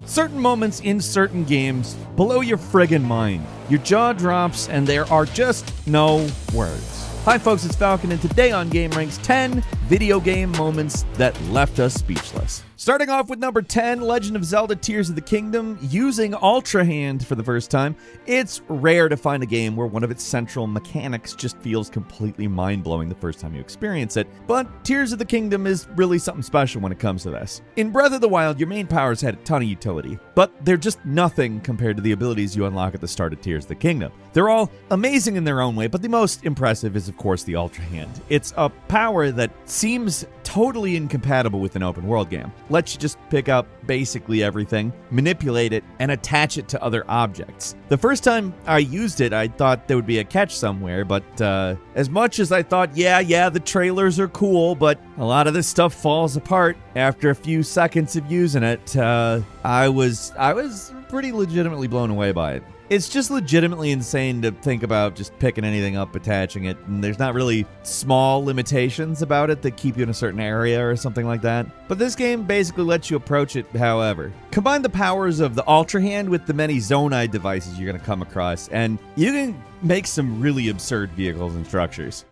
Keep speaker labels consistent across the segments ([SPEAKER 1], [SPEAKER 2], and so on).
[SPEAKER 1] Certain moments in certain games blow your friggin' mind. Your jaw drops and there are just no words. Hi folks, it's Falcon, and today on gameranx, 10 video game moments that left us speechless. Starting off with number 10, Legend of Zelda Tears of the Kingdom, using Ultra Hand for the first time. It's rare to find a game where one of its central mechanics just feels completely mind-blowing the first time you experience it, but Tears of the Kingdom is really something special when it comes to this. In Breath of the Wild, your main powers had a ton of utility, but they're just nothing compared to the abilities you unlock at the start of Tears of the Kingdom. They're all amazing in their own way, but the most impressive is, of course, the Ultra Hand. It's a power that seems totally incompatible with an open world game. Lets you just pick up basically everything, manipulate it, and attach it to other objects. The first time I used it, I thought there would be a catch somewhere, but as much as I thought, yeah, the trailers are cool, but a lot of this stuff falls apart after a few seconds of using it, I was pretty legitimately blown away by it. It's just legitimately insane to think about just picking anything up, attaching it, and there's not really small limitations about it that keep you in a certain area or something like that. But this game basically lets you approach it however. Combine the powers of the Ultra Hand with the many Zonai devices you're going to come across, and you can make some really absurd vehicles and structures.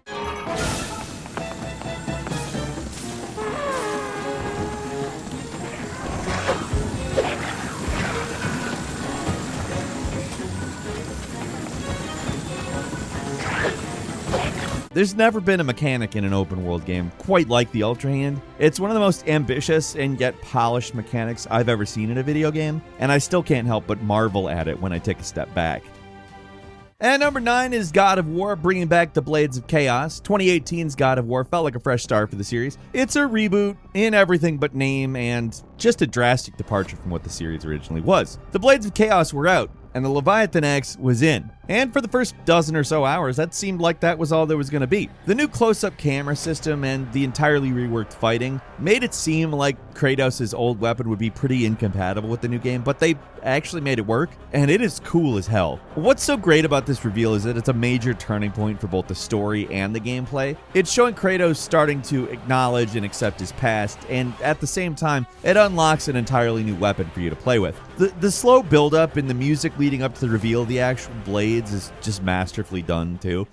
[SPEAKER 1] There's never been a mechanic in an open world game quite like the Ultra Hand. It's one of the most ambitious and yet polished mechanics I've ever seen in a video game, and I still can't help but marvel at it when I take a step back. And number 9 is God of War, bringing back the Blades of Chaos. 2018's God of War felt like a fresh start for the series. It's a reboot in everything but name, and just a drastic departure from what the series originally was. The Blades of Chaos were out, and the Leviathan Axe was in. And for the first dozen or so hours, that seemed like that was all there was going to be. The new close-up camera system and the entirely reworked fighting made it seem like Kratos' old weapon would be pretty incompatible with the new game, but they actually made it work, and it is cool as hell. What's so great about this reveal is that it's a major turning point for both the story and the gameplay. It's showing Kratos starting to acknowledge and accept his past, and at the same time, it unlocks an entirely new weapon for you to play with. The slow build-up in the music leading up to the reveal of the actual blades is just masterfully done too.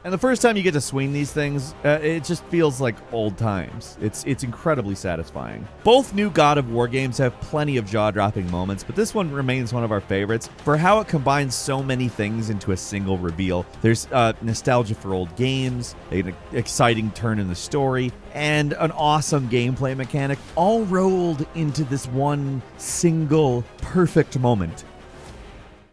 [SPEAKER 1] And the first time you get to swing these things, it just feels like old times. It's incredibly satisfying. Both new God of War games have plenty of jaw-dropping moments, but this one remains one of our favorites for how it combines so many things into a single reveal. There's nostalgia for old games, an exciting turn in the story, and an awesome gameplay mechanic, all rolled into this one single perfect moment.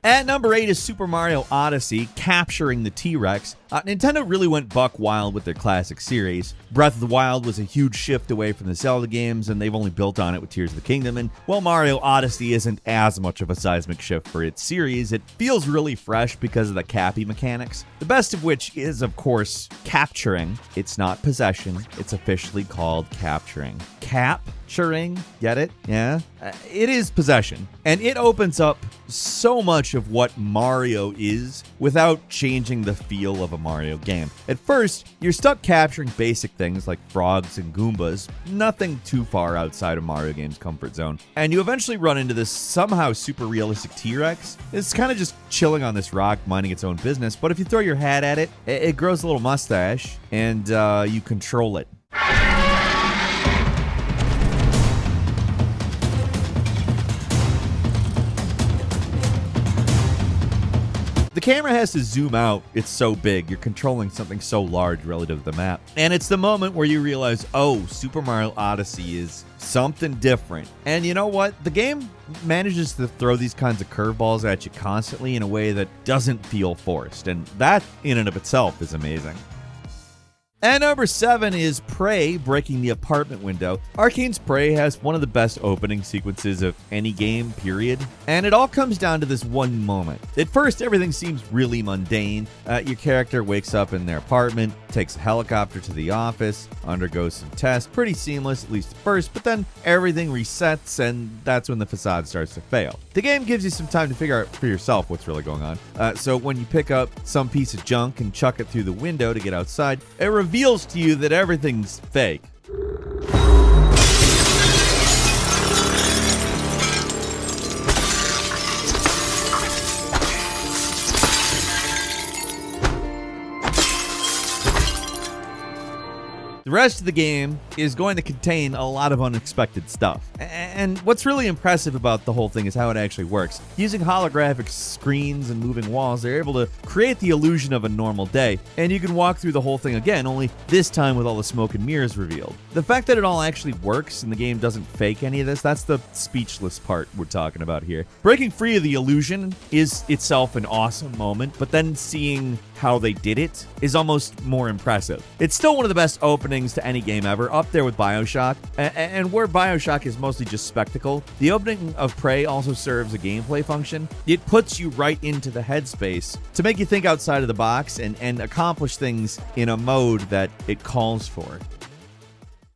[SPEAKER 1] At number 8 is Super Mario Odyssey, capturing the T-Rex. Nintendo really went buck wild with their classic series. Breath of the Wild was a huge shift away from the Zelda games, and they've only built on it with Tears of the Kingdom. And while Mario Odyssey isn't as much of a seismic shift for its series, it feels really fresh because of the cappy mechanics. The best of which is, of course, capturing. It's not possession. It's officially called capturing. Capturing, get it? Yeah? It is possession. And it opens up so much of what Mario is without changing the feel of a Mario game. At first, you're stuck capturing basic things like frogs and Goombas, nothing too far outside of Mario game's comfort zone. And you eventually run into this somehow super realistic T-Rex. It's kind of just chilling on this rock, minding its own business, but if you throw your hat at it, it grows a little mustache, and you control it. The camera has to zoom out. It's so big. You're controlling something so large relative to the map. And it's the moment where you realize, oh, Super Mario Odyssey is something different. And you know what? The game manages to throw these kinds of curveballs at you constantly in a way that doesn't feel forced. And that, in and of itself, is amazing. And number 7 is Prey breaking the apartment window. Arcane's Prey has one of the best opening sequences of any game, period. And it all comes down to this one moment. At first, everything seems really mundane. Your character wakes up in their apartment, takes a helicopter to the office, undergoes some tests. Pretty seamless, at least at first, but then everything resets, and that's when the facade starts to fail. The game gives you some time to figure out for yourself what's really going on. So when you pick up some piece of junk and chuck it through the window to get outside, it reveals to you that everything's fake. The rest of the game is going to contain a lot of unexpected stuff. And what's really impressive about the whole thing is how it actually works. Using holographic screens and moving walls, they're able to create the illusion of a normal day. And you can walk through the whole thing again, only this time with all the smoke and mirrors revealed. The fact that it all actually works and the game doesn't fake any of this, that's the speechless part we're talking about here. Breaking free of the illusion is itself an awesome moment, but then seeing how they did it is almost more impressive. It's still one of the best openings to any game ever, up there with BioShock. And where BioShock is mostly just spectacle, the opening of Prey also serves a gameplay function. It puts you right into the headspace to make you think outside of the box and accomplish things in a mode that it calls for.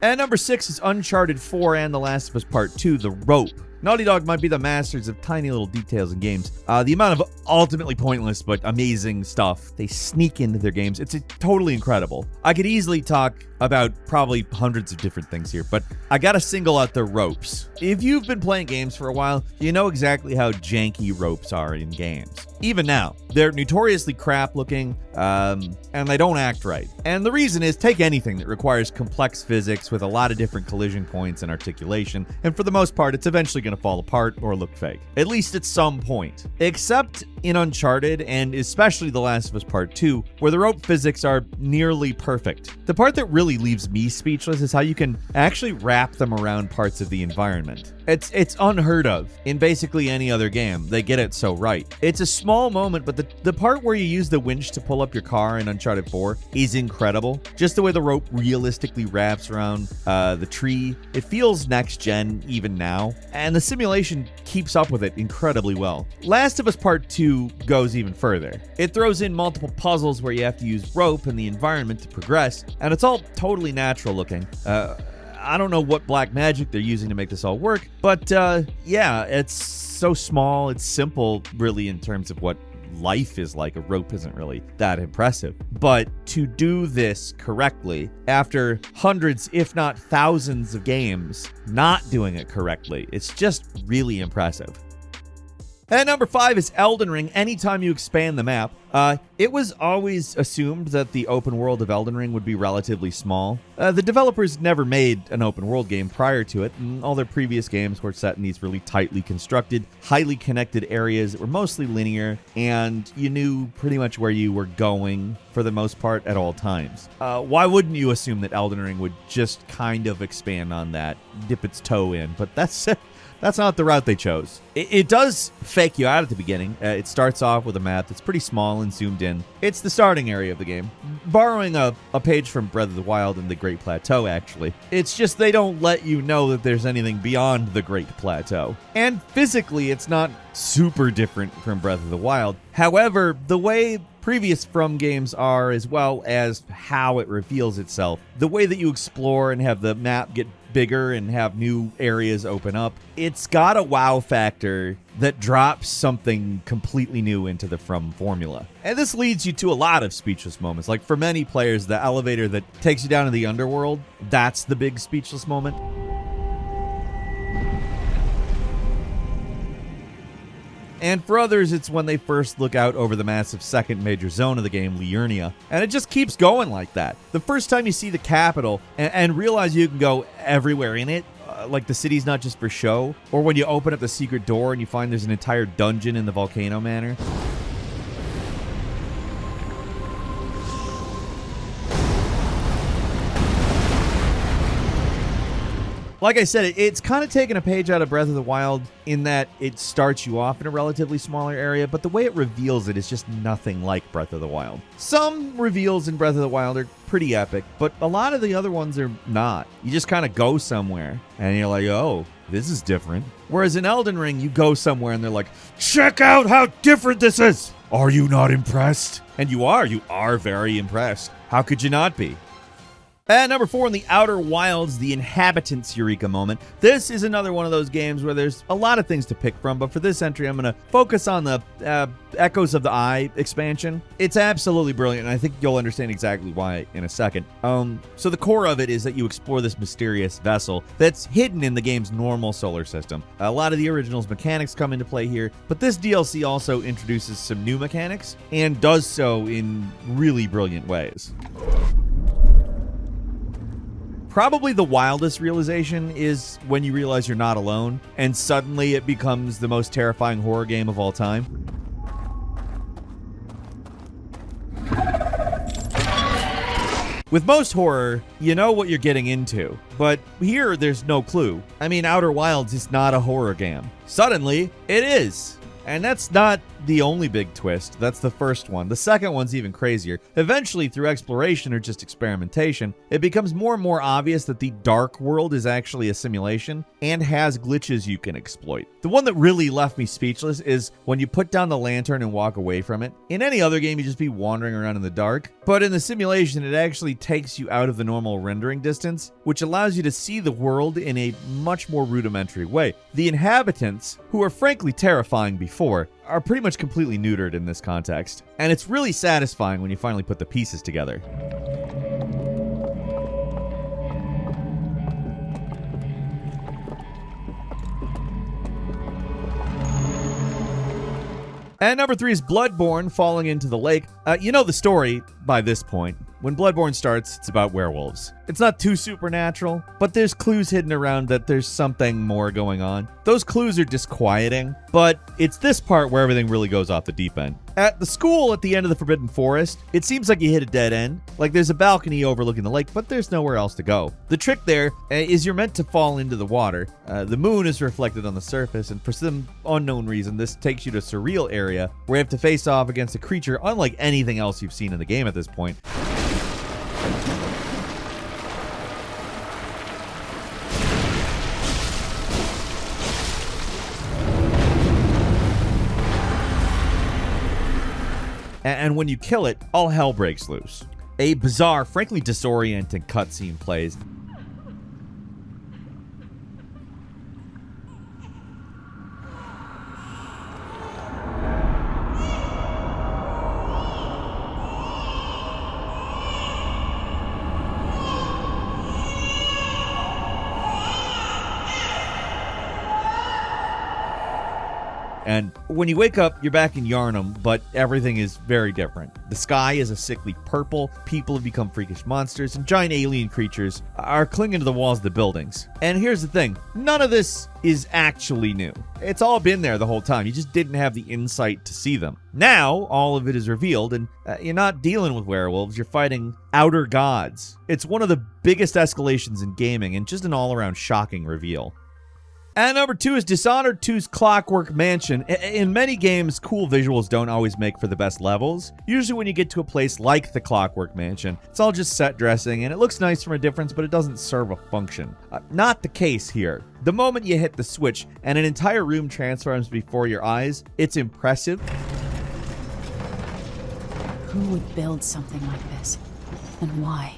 [SPEAKER 1] And number 6 is Uncharted 4 and The Last of Us Part 2, The Rope. Naughty Dog might be the masters of tiny little details in games. The amount of ultimately pointless but amazing stuff they sneak into their games, it's totally incredible. I could easily talk about probably hundreds of different things here, but I gotta single out the ropes. If you've been playing games for a while, you know exactly how janky ropes are in games. Even now, they're notoriously crap looking, and they don't act right. And the reason is, take anything that requires complex physics with a lot of different collision points and articulation, and for the most part, it's eventually going to fall apart or look fake. At least at some point. Except in Uncharted, and especially The Last of Us Part 2, where the rope physics are nearly perfect. The part that really leaves me speechless is how you can actually wrap them around parts of the environment. It's unheard of in basically any other game. They get it so right. It's a small moment, but the part where you use the winch to pull up your car in Uncharted 4 is incredible. Just the way the rope realistically wraps around the tree. It feels next gen even now, and the simulation keeps up with it incredibly well. Last of Us Part 2 goes even further. It throws in multiple puzzles where you have to use rope and the environment to progress, and it's all totally natural looking. I don't know what black magic they're using to make this all work, but yeah, it's so small, it's simple really in terms of what life is like. A rope isn't really that impressive. But to do this correctly, after hundreds, if not thousands of games not doing it correctly, it's just really impressive. And number 5 is Elden Ring. Anytime you expand the map, it was always assumed that the open world of Elden Ring would be relatively small. The developers never made an open world game prior to it, and all their previous games were set in these really tightly constructed, highly connected areas that were mostly linear, and you knew pretty much where you were going for the most part at all times. Why wouldn't you assume that Elden Ring would just kind of expand on that, dip its toe in? But that's not the route they chose. It does fake you out at the beginning. It starts off with a map that's pretty small and zoomed in. It's the starting area of the game. Borrowing a page from Breath of the Wild and the Great Plateau, actually. It's just they don't let you know that there's anything beyond the Great Plateau. And physically, it's not super different from Breath of the Wild. However, the way previous From games are, as well as how it reveals itself, the way that you explore and have the map get bigger and have new areas open up, it's got a wow factor that drops something completely new into the From formula. And this leads you to a lot of speechless moments. Like for many players, the elevator that takes you down to the underworld, that's the big speechless moment. And for others, it's when they first look out over the massive second major zone of the game, Liurnia. And it just keeps going like that. The first time you see the capital and realize you can go everywhere in it, like the city's not just for show, or when you open up the secret door and you find there's an entire dungeon in the Volcano Manor. Like I said, it's kind of taken a page out of Breath of the Wild in that it starts you off in a relatively smaller area, but the way it reveals it is just nothing like Breath of the Wild. Some reveals in Breath of the Wild are pretty epic, but a lot of the other ones are not. You just kind of go somewhere, and you're like, oh, this is different. Whereas in Elden Ring, you go somewhere, and they're like, check out how different this is! Are you not impressed? And you are very impressed. How could you not be? At number 4 in the Outer Wilds, the Inhabitants Eureka moment. This is another one of those games where there's a lot of things to pick from, but for this entry, I'm going to focus on the Echoes of the Eye expansion. It's absolutely brilliant, and I think you'll understand exactly why in a second. So the core of it is that you explore this mysterious vessel that's hidden in the game's normal solar system. A lot of the original's mechanics come into play here, but this DLC also introduces some new mechanics, and does so in really brilliant ways. Probably the wildest realization is when you realize you're not alone, and suddenly it becomes the most terrifying horror game of all time. With most horror, you know what you're getting into, but here there's no clue. I mean, Outer Wilds is not a horror game. Suddenly, it is. And that's not the only big twist. That's the first one. The second one's even crazier. Eventually, through exploration or just experimentation, it becomes more and more obvious that the dark world is actually a simulation and has glitches you can exploit. The one that really left me speechless is when you put down the lantern and walk away from it. In any other game, you'd just be wandering around in the dark. But in the simulation, it actually takes you out of the normal rendering distance, which allows you to see the world in a much more rudimentary way. The inhabitants, who are frankly terrifying before, are pretty much completely neutered in this context. And it's really satisfying when you finally put the pieces together. And number 3 is Bloodborne falling into the lake. You know the story by this point. When Bloodborne starts, it's about werewolves. It's not too supernatural, but there's clues hidden around that there's something more going on. Those clues are disquieting, but it's this part where everything really goes off the deep end. At the school at the end of the Forbidden Forest, it seems like you hit a dead end. Like there's a balcony overlooking the lake, but there's nowhere else to go. The trick there is you're meant to fall into the water. The moon is reflected on the surface, and for some unknown reason, this takes you to a surreal area where you have to face off against a creature unlike anything else you've seen in the game at this point. And when you kill it, all hell breaks loose. A bizarre, frankly disorienting cutscene plays. And when you wake up, you're back in Yharnam, but everything is very different. The sky is a sickly purple, people have become freakish monsters, and giant alien creatures are clinging to the walls of the buildings. And here's the thing, none of this is actually new. It's all been there the whole time, you just didn't have the insight to see them. Now, all of it is revealed, and you're not dealing with werewolves, you're fighting outer gods. It's one of the biggest escalations in gaming, and just an all-around shocking reveal. And number 2 is Dishonored 2's Clockwork Mansion. In many games, cool visuals don't always make for the best levels. Usually when you get to a place like the Clockwork Mansion, it's all just set dressing, and it looks nice from a distance, but it doesn't serve a function. Not the case here. The moment you hit the switch and an entire room transforms before your eyes, it's impressive.
[SPEAKER 2] Who would build something like this? And why?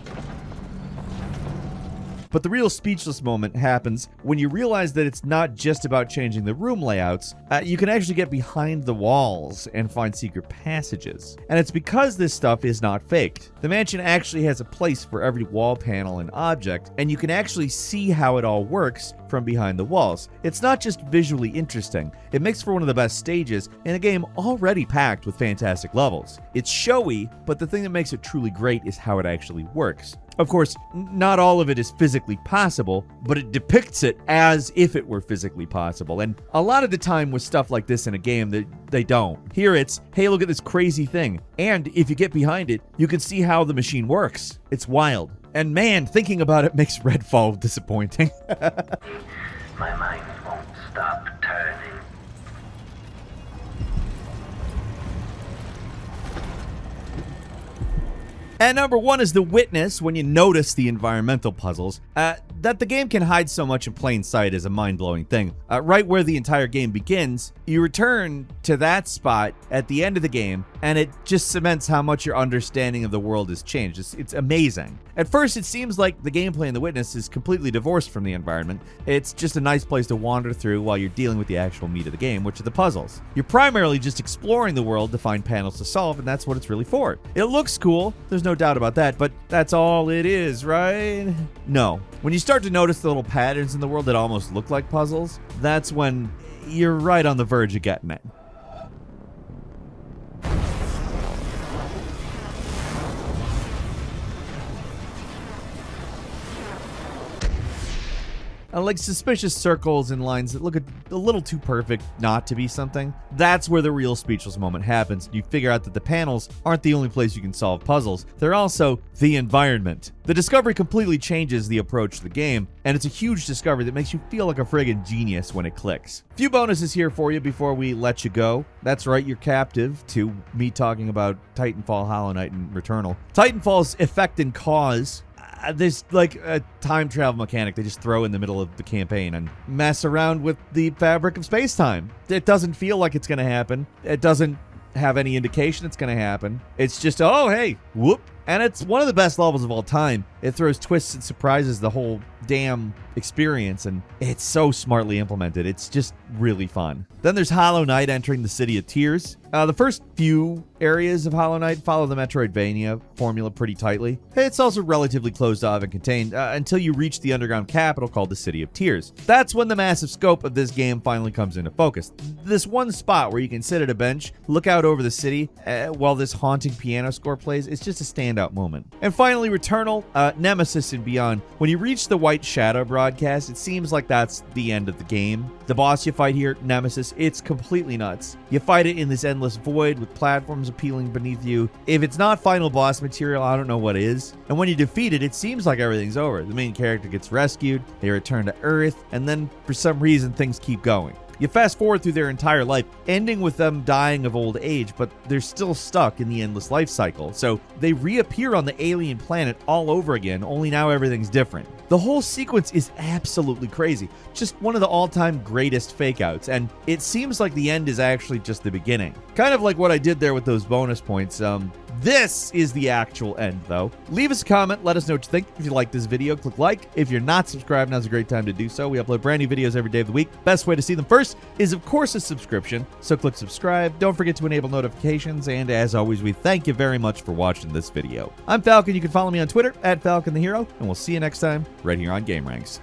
[SPEAKER 1] But the real speechless moment happens when you realize that it's not just about changing the room layouts. You can actually get behind the walls and find secret passages. And it's because this stuff is not faked. The mansion actually has a place for every wall panel and object, and you can actually see how it all works from behind the walls. It's not just visually interesting, it makes for one of the best stages in a game already packed with fantastic levels. It's showy, but the thing that makes it truly great is how it actually works. Of course, not all of it is physically possible, but it depicts it as if it were physically possible. And a lot of the time with stuff like this in a game, they don't. Here it's, hey, look at this crazy thing. And if you get behind it, you can see how the machine works. It's wild. And man, thinking about it makes Redfall disappointing.
[SPEAKER 3] My mind won't stop turning.
[SPEAKER 1] And number 1 is the witness when you notice the environmental puzzles. That the game can hide so much in plain sight is a mind-blowing thing. Right where the entire game begins, you return to that spot at the end of the game, and it just cements how much your understanding of the world has changed. It's amazing. At first, it seems like the gameplay in The Witness is completely divorced from the environment. It's just a nice place to wander through while you're dealing with the actual meat of the game, which are the puzzles. You're primarily just exploring the world to find panels to solve, and that's what it's really for. It looks cool, there's no doubt about that, but that's all it is, right? No. When you start to notice the little patterns in the world that almost look like puzzles, that's when you're right on the verge of getting it. Like suspicious circles and lines that look a little too perfect not to be something. That's where the real speechless moment happens. You figure out that the panels aren't the only place you can solve puzzles. They're also the environment. The discovery completely changes the approach to the game, and it's a huge discovery that makes you feel like a friggin' genius when it clicks. Few bonuses here for you before we let you go. That's right, you're captive to me talking about Titanfall, Hollow Knight, and Returnal. Titanfall's effect and cause, there's like a time travel mechanic they just throw in the middle of the campaign and mess around with the fabric of space-time. It doesn't feel like it's going to happen. It doesn't have any indication it's going to happen. It's just, oh, hey, whoop. And it's one of the best levels of all time. It throws twists and surprises the whole damn experience, and it's so smartly implemented. It's just really fun. Then there's Hollow Knight entering the City of Tears. The first few areas of Hollow Knight follow the Metroidvania formula pretty tightly. It's also relatively closed off and contained until you reach the underground capital called the City of Tears. That's when the massive scope of this game finally comes into focus. This one spot where you can sit at a bench, look out over the city while this haunting piano score plays, it's just a standout moment. And finally, Returnal, Nemesis and Beyond. When you reach the White Shadow broadcast, it seems like that's the end of the game. The boss you fight here, Nemesis, it's completely nuts. You fight it in this endless void with platforms appealing beneath you. If it's not final boss material, I don't know what is. And when you defeat it, it seems like everything's over. The main character gets rescued, they return to Earth, and then for some reason things keep going. You fast forward through their entire life, ending with them dying of old age, but they're still stuck in the endless life cycle. So they reappear on the alien planet all over again, only now everything's different. The whole sequence is absolutely crazy. Just one of the all-time greatest fake-outs, and it seems like the end is actually just the beginning. Kind of like what I did there with those bonus points. This is the actual end, though. Leave us a comment. Let us know what you think. If you like this video, click like. If you're not subscribed, now's a great time to do so. We upload brand new videos every day of the week. Best way to see them first is, of course, a subscription. So click subscribe. Don't forget to enable notifications. And as always, we thank you very much for watching this video. I'm Falcon. You can follow me on Twitter @FalconTheHero. And we'll see you next time right here on GameRanx.